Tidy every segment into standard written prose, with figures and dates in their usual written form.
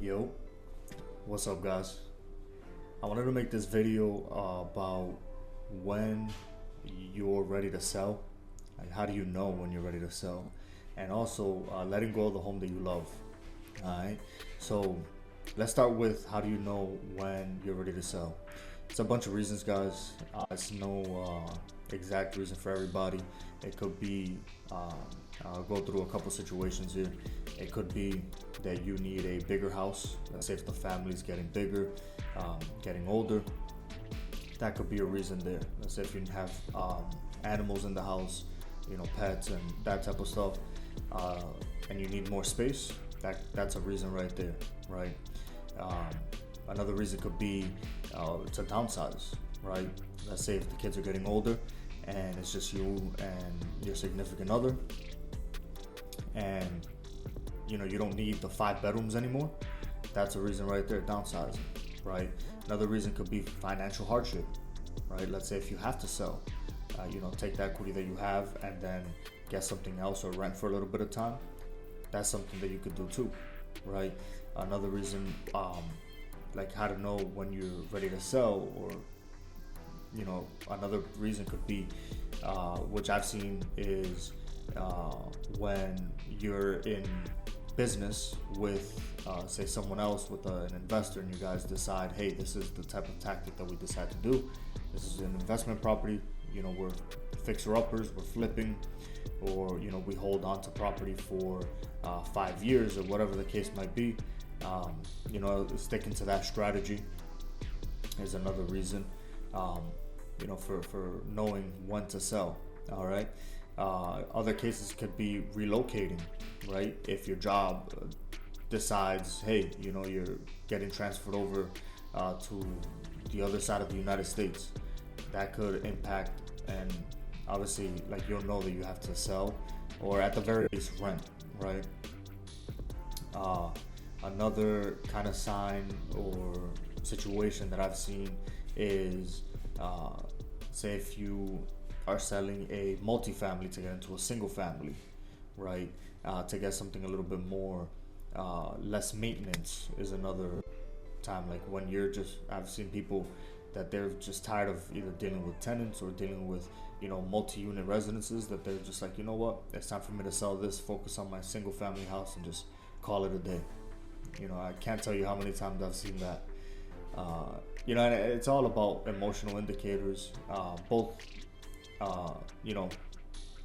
Yo, what's up, guys? I wanted to make this video about when you're ready to sell. Like, how do you know when you're ready to sell? And also, letting go of the home that you love. Alright, so let's start with how do you know when you're ready to sell? It's a bunch of reasons, guys. It's no exact reason for everybody. It could be, I'll go through a couple situations here. It could be that you need a bigger house. Let's say if the family's getting bigger, getting older, that could be a reason there. Let's say if you have animals in the house, pets and that type of stuff, and you need more space, that's a reason right there, right? Um, Another reason could be to downsize, right? Let's say if the kids are getting older and it's just you and your significant other, and you don't need the 5 bedrooms anymore. That's a reason right there, downsizing, right? Another reason could be financial hardship, right? Let's say if you have to sell, take the equity that you have and then get something else or rent for a little bit of time. That's something that you could do too, right? Another reason, like how to know when you're ready to sell, or another reason could be, which I've seen, is when you're in business with, say, someone else, with an investor, and you guys decide, hey, this is the type of tactic that we decide to do. This is an investment property. We're fixer-uppers, we're flipping, or we hold on to property for 5 years or whatever the case might be. Sticking to that strategy is another reason. For knowing when to sell. All right. Other cases could be relocating, right? If your job decides, hey, you're getting transferred over to the other side of the United States, that could impact, and obviously, like, you'll know that you have to sell, or at the very least rent, right? Another kind of sign or situation that I've seen is, say if you are selling a multifamily to get into a single family, right? To get something a little bit more, less maintenance is another time. Like when I've seen people that they're just tired of either dealing with tenants or dealing with, multi-unit residences, that they're just like, you know what, it's time for me to sell this, focus on my single family house and just call it a day. I can't tell you how many times I've seen that. And it's all about emotional indicators, both,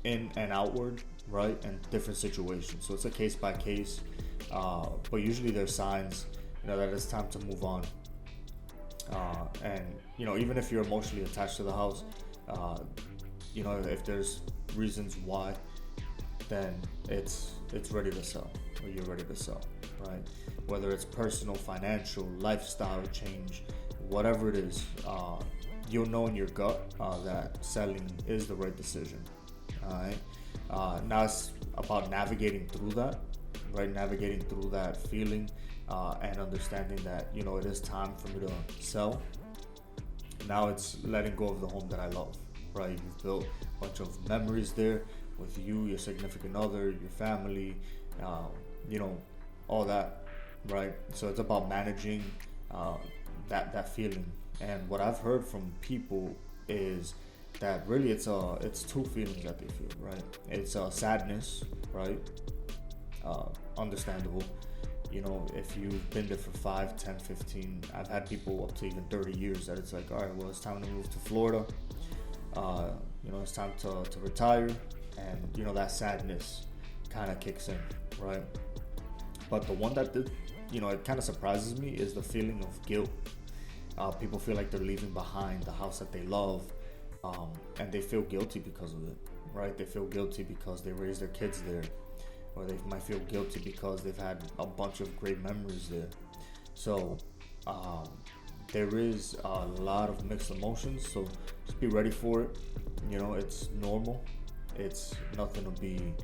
in and outward, right? And different situations. So it's a case by case, but usually there's signs, that it's time to move on. And even if you're emotionally attached to the house, if there's reasons why, then it's ready to sell, or you're ready to sell, right? Whether it's personal, financial, lifestyle change, whatever it is, you'll know in your gut that selling is the right decision. All right. Now it's about navigating through that, right? Navigating through that feeling, and understanding that it is time for me to sell. Now it's letting go of the home that I love, right? You've built a bunch of memories there with you, your significant other, your family, all that, right? So it's about managing that feeling. And what I've heard from people is that really it's two feelings that they feel, right? It's sadness, right? Understandable. If you've been there for 5, 10, 15, I've had people up to even 30 years that it's like, all right, well, it's time to move to Florida. It's time to retire. And, that sadness kind of kicks in, right? But the one that did, it kind of surprises me is the feeling of guilt. People feel like they're leaving behind the house that they love, and they feel guilty because of it, right? They feel guilty because they raised their kids there, or they might feel guilty because they've had a bunch of great memories there. So there is a lot of mixed emotions, so just be ready for it. It's normal. It's nothing to be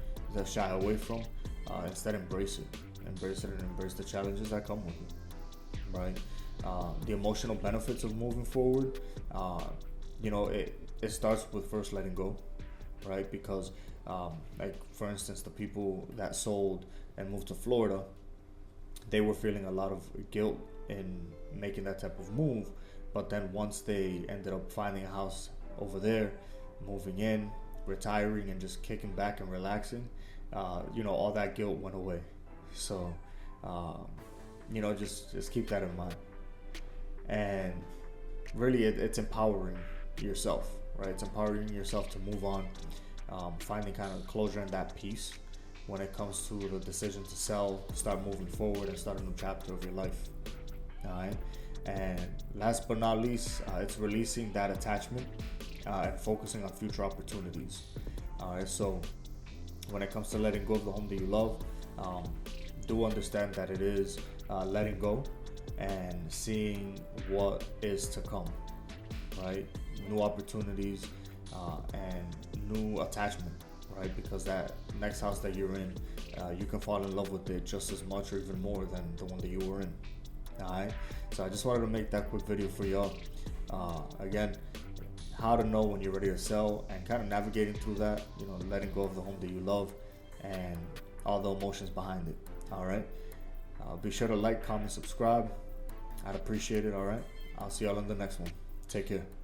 shy away from. Instead, embrace it. Embrace it and embrace the challenges that come with it, right? The emotional benefits of moving forward, it starts with first letting go, right? Because like for instance, the people that sold and moved to Florida, they were feeling a lot of guilt in making that type of move. But then once they ended up finding a house over there, moving in, retiring, and just kicking back and relaxing, all that guilt went away. So, just keep that in mind. And really, it's empowering yourself, right? It's empowering yourself to move on, finding kind of closure and that peace when it comes to the decision to sell, start moving forward, and start a new chapter of your life. All right. And last but not least, it's releasing that attachment and focusing on future opportunities. All right. So when it comes to letting go of the home that you love, do understand that it is letting go and seeing what is to come, right? New opportunities and new attachment, right? Because that next house that you're in, you can fall in love with it just as much or even more than the one that you were in. All right. So I just wanted to make that quick video for y'all. Again, how to know when you're ready to sell and kind of navigating through that, letting go of the home that you love and all the emotions behind it. All right. Be sure to like, comment, subscribe. I'd appreciate it. All right. I'll see y'all in the next one. Take care.